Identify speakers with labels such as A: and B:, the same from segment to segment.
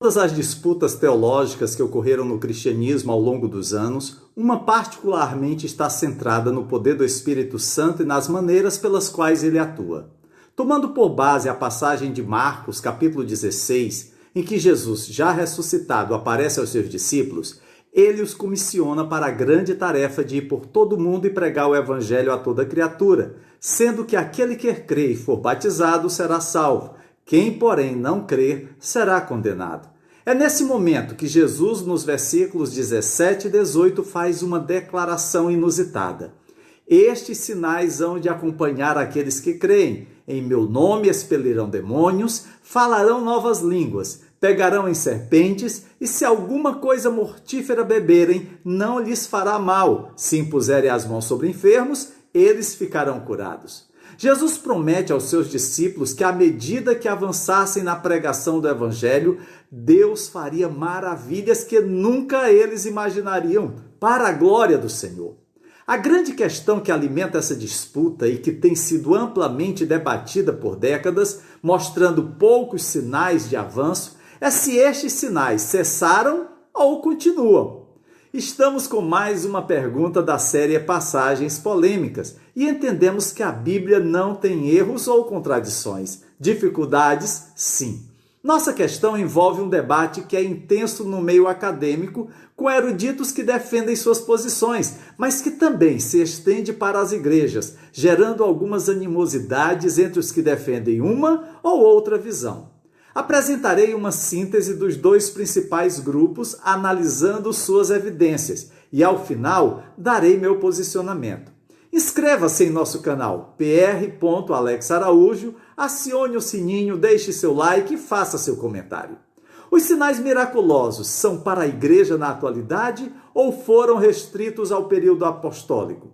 A: Todas as disputas teológicas que ocorreram no cristianismo ao longo dos anos, uma particularmente está centrada no poder do Espírito Santo e nas maneiras pelas quais ele atua. Tomando por base a passagem de Marcos, capítulo 16, em que Jesus, já ressuscitado, aparece aos seus discípulos, ele os comissiona para a grande tarefa de ir por todo o mundo e pregar o evangelho a toda criatura, sendo que aquele que crer e for batizado será salvo. Quem, porém, não crer, será condenado. É nesse momento que Jesus, nos versículos 17 e 18, faz uma declaração inusitada. Estes sinais hão de acompanhar aqueles que creem. Em meu nome expelirão demônios, falarão novas línguas, pegarão em serpentes, e se alguma coisa mortífera beberem, não lhes fará mal. Se impuserem as mãos sobre enfermos, eles ficarão curados. Jesus promete aos seus discípulos que, à medida que avançassem na pregação do Evangelho, Deus faria maravilhas que nunca eles imaginariam, para a glória do Senhor. A grande questão que alimenta essa disputa e que tem sido amplamente debatida por décadas, mostrando poucos sinais de avanço, é se estes sinais cessaram ou continuam. Estamos com mais uma pergunta da série Passagens Polêmicas e entendemos que a Bíblia não tem erros ou contradições. Dificuldades, sim. Nossa questão envolve um debate que é intenso no meio acadêmico, com eruditos que defendem suas posições, mas que também se estende para as igrejas, gerando algumas animosidades entre os que defendem uma ou outra visão. Apresentarei uma síntese dos dois principais grupos, analisando suas evidências, e ao final darei meu posicionamento. Inscreva-se em nosso canal pr.alexaraújo, acione o sininho, deixe seu like e faça seu comentário. Os sinais miraculosos são para a igreja na atualidade ou foram restritos ao período apostólico?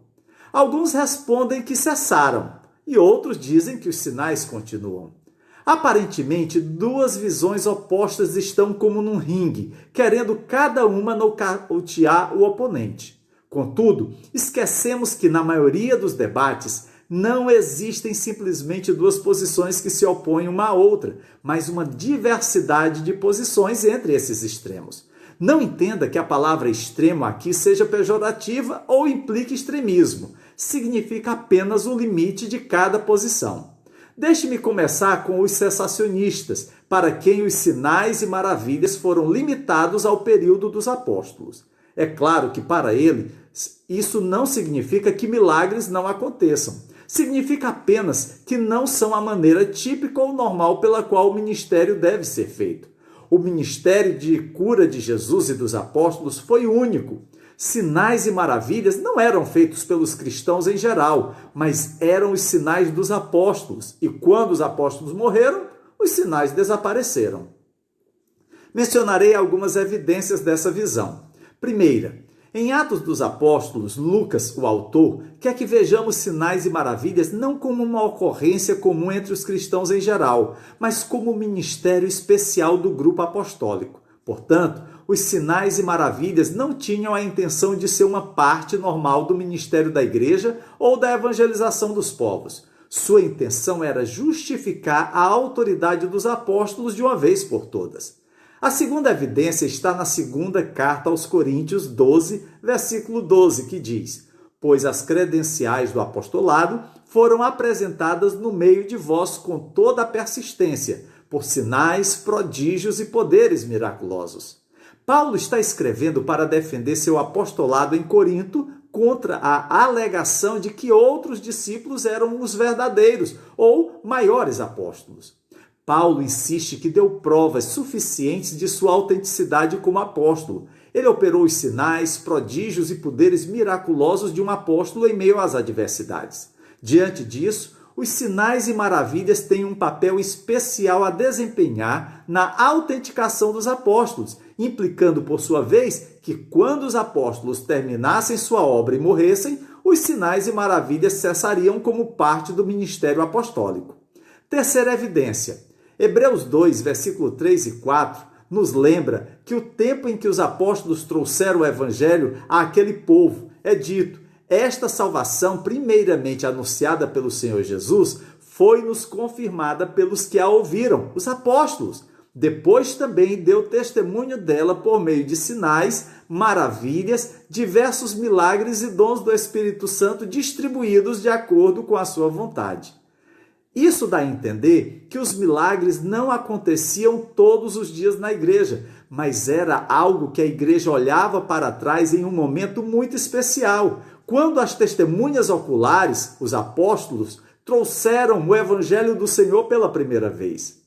A: Alguns respondem que cessaram e outros dizem que os sinais continuam. Aparentemente, duas visões opostas estão como num ringue, querendo cada uma nocautear o oponente. Contudo, esquecemos que na maioria dos debates não existem simplesmente duas posições que se opõem uma à outra, mas uma diversidade de posições entre esses extremos. Não entenda que a palavra extremo aqui seja pejorativa ou implique extremismo. Significa apenas o limite de cada posição. Deixe-me começar com os cessacionistas, para quem os sinais e maravilhas foram limitados ao período dos apóstolos. É claro que para eles isso não significa que milagres não aconteçam. Significa apenas que não são a maneira típica ou normal pela qual o ministério deve ser feito. O ministério de cura de Jesus e dos apóstolos foi único. Sinais e maravilhas não eram feitos pelos cristãos em geral, mas eram os sinais dos apóstolos. E quando os apóstolos morreram, os sinais desapareceram. Mencionarei algumas evidências dessa visão. Primeira, em Atos dos Apóstolos, Lucas, o autor, quer que vejamos sinais e maravilhas não como uma ocorrência comum entre os cristãos em geral, mas como um ministério especial do grupo apostólico. Portanto, os sinais e maravilhas não tinham a intenção de ser uma parte normal do ministério da igreja ou da evangelização dos povos. Sua intenção era justificar a autoridade dos apóstolos de uma vez por todas. A segunda evidência está na segunda carta aos Coríntios 12, versículo 12, que diz: pois as credenciais do apostolado foram apresentadas no meio de vós com toda a persistência, por sinais, prodígios e poderes miraculosos. Paulo está escrevendo para defender seu apostolado em Corinto contra a alegação de que outros discípulos eram os verdadeiros ou maiores apóstolos. Paulo insiste que deu provas suficientes de sua autenticidade como apóstolo. Ele operou os sinais, prodígios e poderes miraculosos de um apóstolo em meio às adversidades. Diante disso, os sinais e maravilhas têm um papel especial a desempenhar na autenticação dos apóstolos, implicando, por sua vez, que quando os apóstolos terminassem sua obra e morressem, os sinais e maravilhas cessariam como parte do ministério apostólico. Terceira evidência. Hebreus 2, versículo 3 e 4, nos lembra que o tempo em que os apóstolos trouxeram o evangelho àquele povo é dito: esta salvação, primeiramente anunciada pelo Senhor Jesus, foi-nos confirmada pelos que a ouviram, os apóstolos. Depois também deu testemunho dela por meio de sinais, maravilhas, diversos milagres e dons do Espírito Santo distribuídos de acordo com a sua vontade. Isso dá a entender que os milagres não aconteciam todos os dias na igreja, mas era algo que a igreja olhava para trás em um momento muito especial, quando as testemunhas oculares, os apóstolos, trouxeram o evangelho do Senhor pela primeira vez.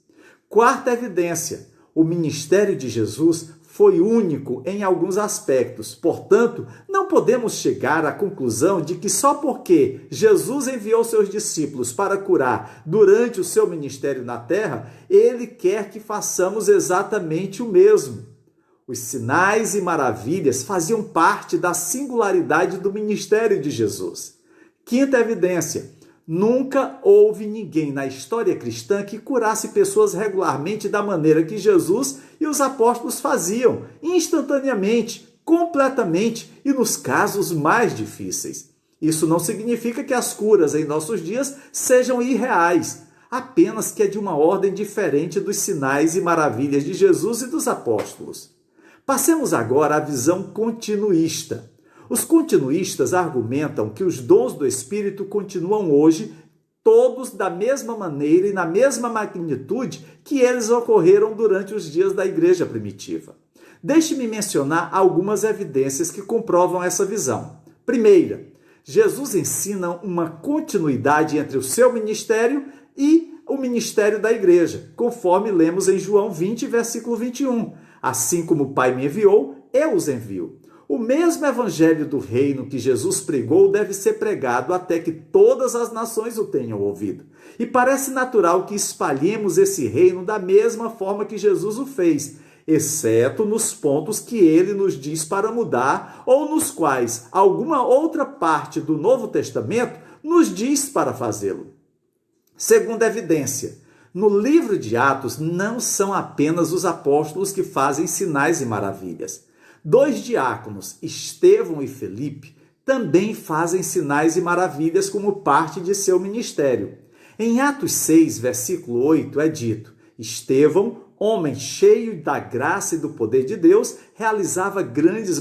A: Quarta evidência: o ministério de Jesus foi único em alguns aspectos. Portanto, não podemos chegar à conclusão de que só porque Jesus enviou seus discípulos para curar durante o seu ministério na terra, ele quer que façamos exatamente o mesmo. Os sinais e maravilhas faziam parte da singularidade do ministério de Jesus. Quinta evidência: nunca houve ninguém na história cristã que curasse pessoas regularmente da maneira que Jesus e os apóstolos faziam, instantaneamente, completamente e nos casos mais difíceis. Isso não significa que as curas em nossos dias sejam irreais, apenas que é de uma ordem diferente dos sinais e maravilhas de Jesus e dos apóstolos. Passemos agora à visão continuista. Os continuistas argumentam que os dons do Espírito continuam hoje todos da mesma maneira e na mesma magnitude que eles ocorreram durante os dias da igreja primitiva. Deixe-me mencionar algumas evidências que comprovam essa visão. Primeira, Jesus ensina uma continuidade entre o seu ministério e o ministério da igreja, conforme lemos em João 20, versículo 21. Assim como o Pai me enviou, eu os envio. O mesmo evangelho do reino que Jesus pregou deve ser pregado até que todas as nações o tenham ouvido. E parece natural que espalhemos esse reino da mesma forma que Jesus o fez, exceto nos pontos que ele nos diz para mudar ou nos quais alguma outra parte do Novo Testamento nos diz para fazê-lo. Segunda evidência: no livro de Atos não são apenas os apóstolos que fazem sinais e maravilhas. 2 diáconos, Estevão e Felipe, também fazem sinais e maravilhas como parte de seu ministério. Em Atos 6, versículo 8, é dito: Estevão, homem cheio da graça e do poder de Deus, realizava grandes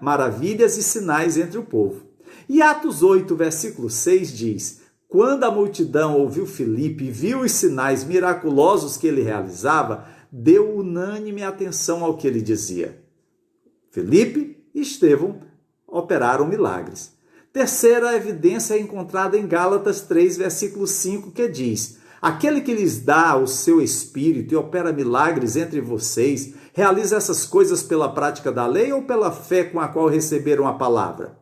A: maravilhas e sinais entre o povo. E Atos 8, versículo 6 diz: quando a multidão ouviu Filipe e viu os sinais miraculosos que ele realizava, deu unânime atenção ao que ele dizia. Filipe e Estevão operaram milagres. Terceira evidência é encontrada em Gálatas 3, versículo 5, que diz: aquele que lhes dá o seu espírito e opera milagres entre vocês, realiza essas coisas pela prática da lei ou pela fé com a qual receberam a palavra?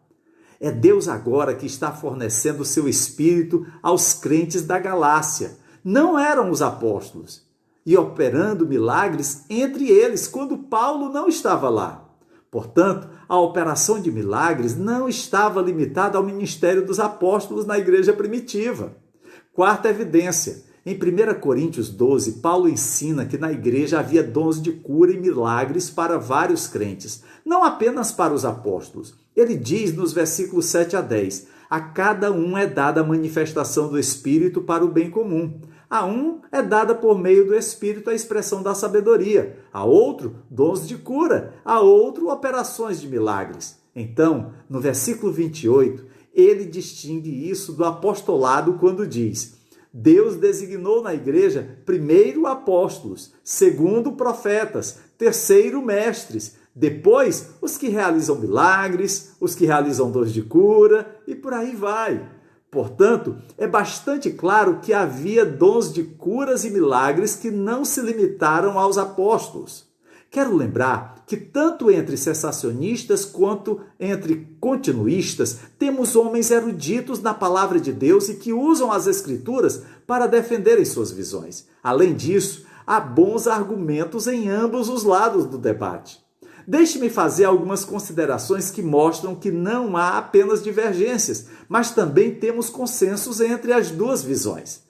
A: É Deus agora que está fornecendo o seu espírito aos crentes da Galácia. Não eram os apóstolos. E operando milagres entre eles, quando Paulo não estava lá. Portanto, a operação de milagres não estava limitada ao ministério dos apóstolos na igreja primitiva. Quarta evidência: em 1 Coríntios 12, Paulo ensina que na igreja havia dons de cura e milagres para vários crentes, não apenas para os apóstolos. Ele diz nos versículos 7 a 10, a cada um é dada a manifestação do Espírito para o bem comum. A um é dada por meio do Espírito a expressão da sabedoria, a outro dons de cura, a outro operações de milagres. Então, no versículo 28, ele distingue isso do apostolado quando diz: Deus designou na igreja primeiro apóstolos, segundo profetas, terceiro mestres, depois os que realizam milagres, os que realizam dons de cura e por aí vai. Portanto, é bastante claro que havia dons de curas e milagres que não se limitaram aos apóstolos. Quero lembrar que tanto entre cessacionistas quanto entre continuistas, temos homens eruditos na palavra de Deus e que usam as Escrituras para defenderem suas visões. Além disso, há bons argumentos em ambos os lados do debate. Deixe-me fazer algumas considerações que mostram que não há apenas divergências, mas também temos consensos entre as duas visões.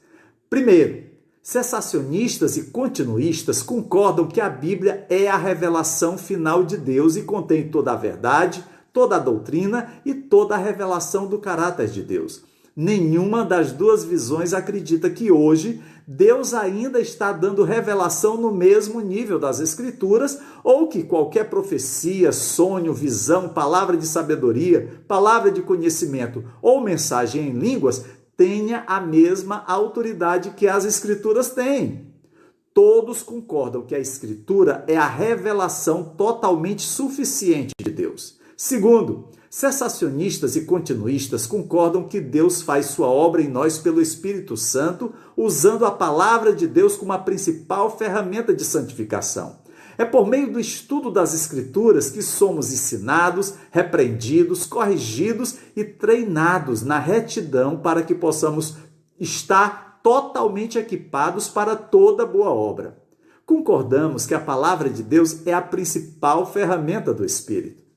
A: Primeiro, cessacionistas e continuistas concordam que a Bíblia é a revelação final de Deus e contém toda a verdade, toda a doutrina e toda a revelação do caráter de Deus. Nenhuma das duas visões acredita que hoje Deus ainda está dando revelação no mesmo nível das Escrituras, ou que qualquer profecia, sonho, visão, palavra de sabedoria, palavra de conhecimento ou mensagem em línguas tenha a mesma autoridade que as Escrituras têm. Todos concordam que a Escritura é a revelação totalmente suficiente de Deus. Segundo, cessacionistas e continuistas concordam que Deus faz sua obra em nós pelo Espírito Santo, usando a palavra de Deus como a principal ferramenta de santificação. É por meio do estudo das Escrituras que somos ensinados, repreendidos, corrigidos e treinados na retidão para que possamos estar totalmente equipados para toda boa obra. Concordamos que a palavra de Deus é a principal ferramenta do Espírito.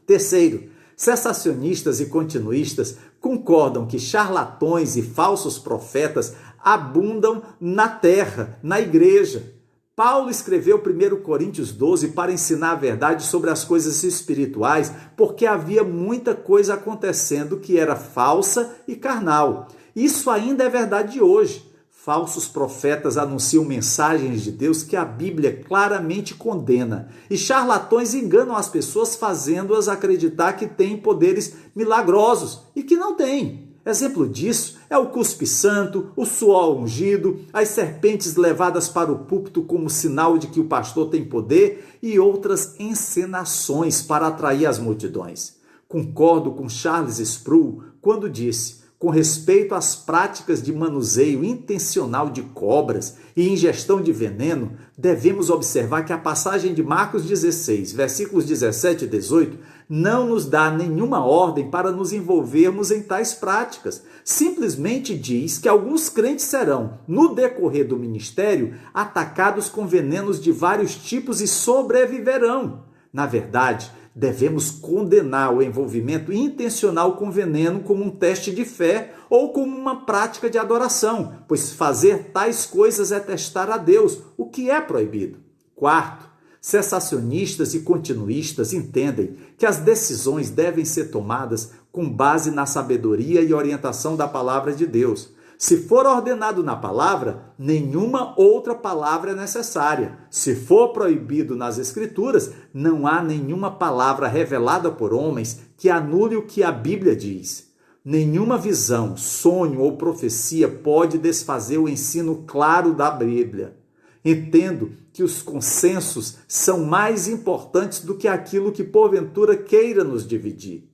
A: Terceiro, cessacionistas e continuistas concordam que charlatões e falsos profetas abundam na terra, na igreja. Paulo escreveu 1 Coríntios 12 para ensinar a verdade sobre as coisas espirituais, porque havia muita coisa acontecendo que era falsa e carnal. Isso ainda é verdade hoje. Falsos profetas anunciam mensagens de Deus que a Bíblia claramente condena. E charlatões enganam as pessoas fazendo-as acreditar que têm poderes milagrosos e que não têm. Exemplo disso é o cuspe santo, o suor ungido, as serpentes levadas para o púlpito como sinal de que o pastor tem poder e outras encenações para atrair as multidões. Concordo com Charles Sproul quando disse: com respeito às práticas de manuseio intencional de cobras e ingestão de veneno, devemos observar que a passagem de Marcos 16, versículos 17 e 18, não nos dá nenhuma ordem para nos envolvermos em tais práticas. Simplesmente diz que alguns crentes serão, no decorrer do ministério, atacados com venenos de vários tipos e sobreviverão. Na verdade, devemos condenar o envolvimento intencional com veneno como um teste de fé ou como uma prática de adoração, pois fazer tais coisas é testar a Deus, o que é proibido. Quarto, cessacionistas e continuistas entendem que as decisões devem ser tomadas com base na sabedoria e orientação da palavra de Deus. Se for ordenado na palavra, nenhuma outra palavra é necessária. Se for proibido nas Escrituras, não há nenhuma palavra revelada por homens que anule o que a Bíblia diz. Nenhuma visão, sonho ou profecia pode desfazer o ensino claro da Bíblia. Entendo que os consensos são mais importantes do que aquilo que porventura queira nos dividir.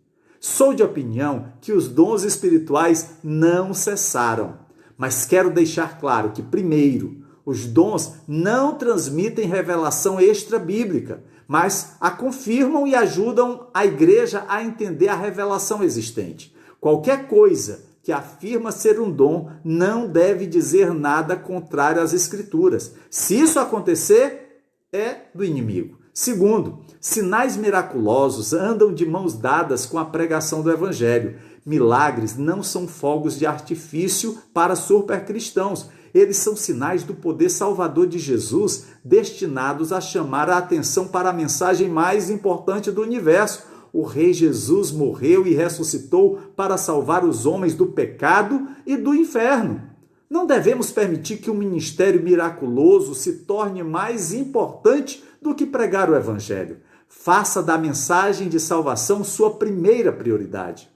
A: Sou de opinião que os dons espirituais não cessaram, mas quero deixar claro que, primeiro, os dons não transmitem revelação extra-bíblica, mas a confirmam e ajudam a igreja a entender a revelação existente. Qualquer coisa que afirma ser um dom não deve dizer nada contrário às Escrituras. Se isso acontecer, é do inimigo. Segundo, sinais miraculosos andam de mãos dadas com a pregação do Evangelho. Milagres não são fogos de artifício para supercristãos. Eles são sinais do poder salvador de Jesus, destinados a chamar a atenção para a mensagem mais importante do universo. O Rei Jesus morreu e ressuscitou para salvar os homens do pecado e do inferno. Não devemos permitir que o ministério miraculoso se torne mais importante do que pregar o Evangelho. Faça da mensagem de salvação sua primeira prioridade.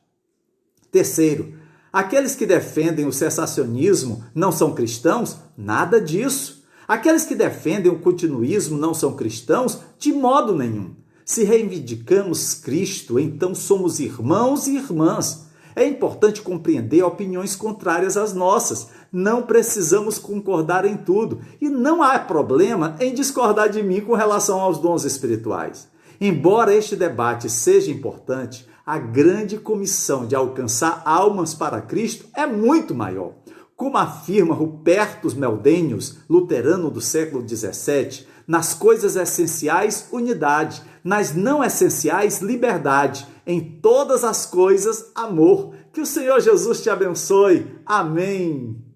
A: Terceiro, aqueles que defendem o cessacionismo não são cristãos? Nada disso. Aqueles que defendem o continuismo não são cristãos? De modo nenhum. Se reivindicamos Cristo, então somos irmãos e irmãs. É importante compreender opiniões contrárias às nossas. Não precisamos concordar em tudo. E não há problema em discordar de mim com relação aos dons espirituais. Embora este debate seja importante, a grande comissão de alcançar almas para Cristo é muito maior. Como afirma Rupertus Meldenius, luterano do século XVII, nas coisas essenciais, unidade, nas não essenciais, liberdade, em todas as coisas, amor. Que o Senhor Jesus te abençoe. Amém.